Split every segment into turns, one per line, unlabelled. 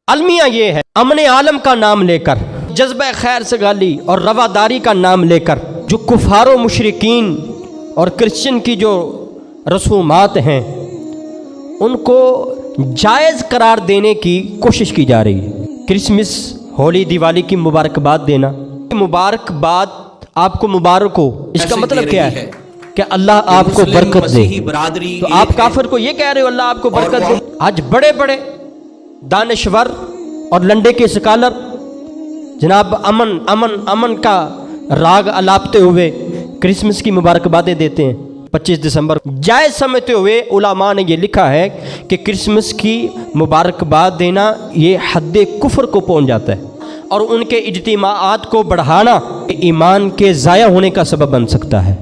المیہ یہ ہے، امن عالم کا نام لے کر، جذبہ خیر سگالی اور رواداری کا نام لے کر جو کفار و مشرکین اور کرسچن کی جو رسومات ہیں ان کو جائز قرار دینے کی کوشش کی جا رہی ہے۔ کرسمس، ہولی، دیوالی کی مبارکباد دینا، مبارکباد آپ کو مبارک ہو، اس کا مطلب کیا ہے کہ اللہ آپ کو برکت دے۔ تو آپ کافر کو یہ کہہ رہے ہو اللہ آپ کو برکت دے۔ آج بڑے بڑے دانشور اور لنڈے کے سکالر جناب امن امن امن کا راگ الاپتے ہوئے کرسمس کی مبارکبادیں دیتے ہیں 25 دسمبر۔ جائز سمجھتے ہوئے علماء نے یہ لکھا ہے کہ کرسمس کی مبارکباد دینا یہ حد کفر کو پہنچ جاتا ہے اور ان کے اجتماعات کو بڑھانا ایمان کے ضائع ہونے کا سبب بن سکتا ہے۔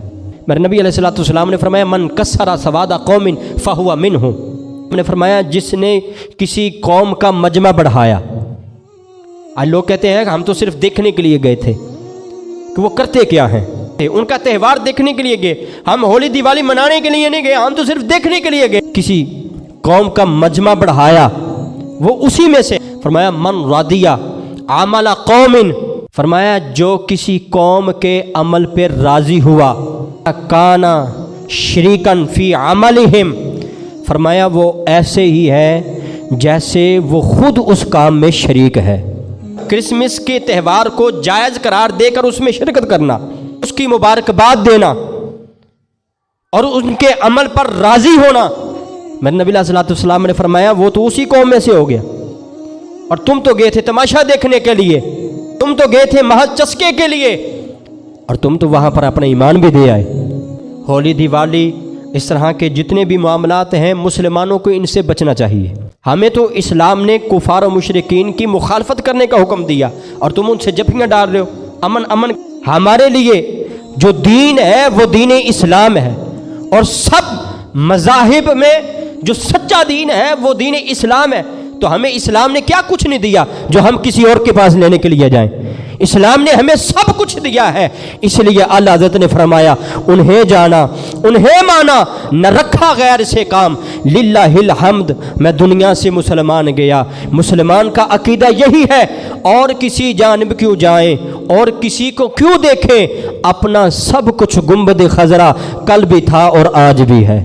میرے نبی علیہ الصلوۃ والسلام نے فرمایا من کسر سواد قوم فہو منہم، نے فرمایا جس نے کسی قوم کا مجمع بڑھایا۔ آج لوگ کہتے ہیں کہ ہم تو صرف دیکھنے کے لیے گئے تھے کہ وہ کرتے کیا ہیں، ان کا تہوار دیکھنے کے لیے گئے، ہم ہولی دیوالی منانے کے لیے نہیں گئے، ہم تو صرف دیکھنے کے لیے گئے۔ کسی قوم کا مجمع بڑھایا، وہ اسی میں سے فرمایا من رضی عمل قوم، فرمایا جو کسی قوم کے عمل پہ راضی ہوا، کانا شریکن فی عملہم، فرمایا وہ ایسے ہی ہے جیسے وہ خود اس کام میں شریک ہے۔ کرسمس کے تہوار کو جائز قرار دے کر اس میں شرکت کرنا، اس کی مبارکباد دینا اور ان کے عمل پر راضی ہونا، میرے نبی علیہ الصلوۃ والسلام نے فرمایا وہ تو اسی قوم میں سے ہو گیا، اور تم تو گئے تھے تماشا دیکھنے کے لیے، تم تو گئے تھے محض چسکے کے لیے، اور تم تو وہاں پر اپنا ایمان بھی دے آئے۔ ہولی دیوالی اس طرح کے جتنے بھی معاملات ہیں مسلمانوں کو ان سے بچنا چاہیے۔ ہمیں تو اسلام نے کفار و مشرکین کی مخالفت کرنے کا حکم دیا اور تم ان سے جفیاں ڈال رہے ہو۔ امن امن، ہمارے لیے جو دین ہے وہ دین اسلام ہے، اور سب مذاہب میں جو سچا دین ہے وہ دین اسلام ہے۔ تو ہمیں اسلام نے کیا کچھ نہیں دیا جو ہم کسی اور کے پاس لینے کے لیے جائیں؟ اسلام نے ہمیں سب کچھ دیا ہے، اس لیے اللہ حضرت نے فرمایا انہیں جانا، انہیں مانا، نہ رکھا غیر سے کام، للہ الحمد، میں دنیا سے مسلمان گیا۔ مسلمان کا عقیدہ یہی ہے، اور کسی جانب کیوں جائیں اور کسی کو کیوں دیکھیں، اپنا سب کچھ گنبد خضرا کل بھی تھا اور آج بھی ہے۔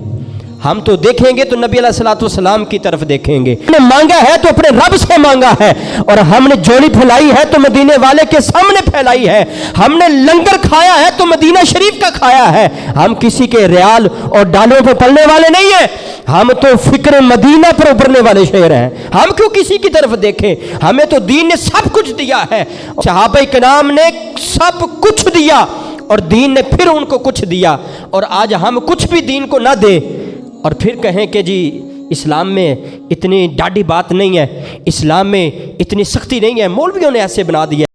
ہم تو دیکھیں گے تو نبی علیہ الصلوۃ والسلام کی طرف دیکھیں گے۔ ہم نے مانگا ہے تو اپنے رب سے مانگا ہے، اور ہم نے جوڑی پھیلائی ہے تو مدینے والے کے سامنے پھیلائی ہے، ہم نے لنگر کھایا ہے تو مدینہ شریف کا کھایا ہے۔ ہم کسی کے ریال اور ڈالروں پہ پلنے والے نہیں ہیں، ہم تو فکر مدینہ پر ابھرنے والے شہر ہیں۔ ہم کیوں کسی کی طرف دیکھیں؟ ہمیں تو دین نے سب کچھ دیا ہے، صحابہ کرام نے سب کچھ دیا اور دین نے پھر ان کو کچھ دیا، اور آج ہم کچھ بھی دین کو نہ دیں اور پھر کہیں کہ جی اسلام میں اتنی ڈاڈی بات نہیں ہے، اسلام میں اتنی سختی نہیں ہے۔ مولویوں نے ایسے بنا دیا۔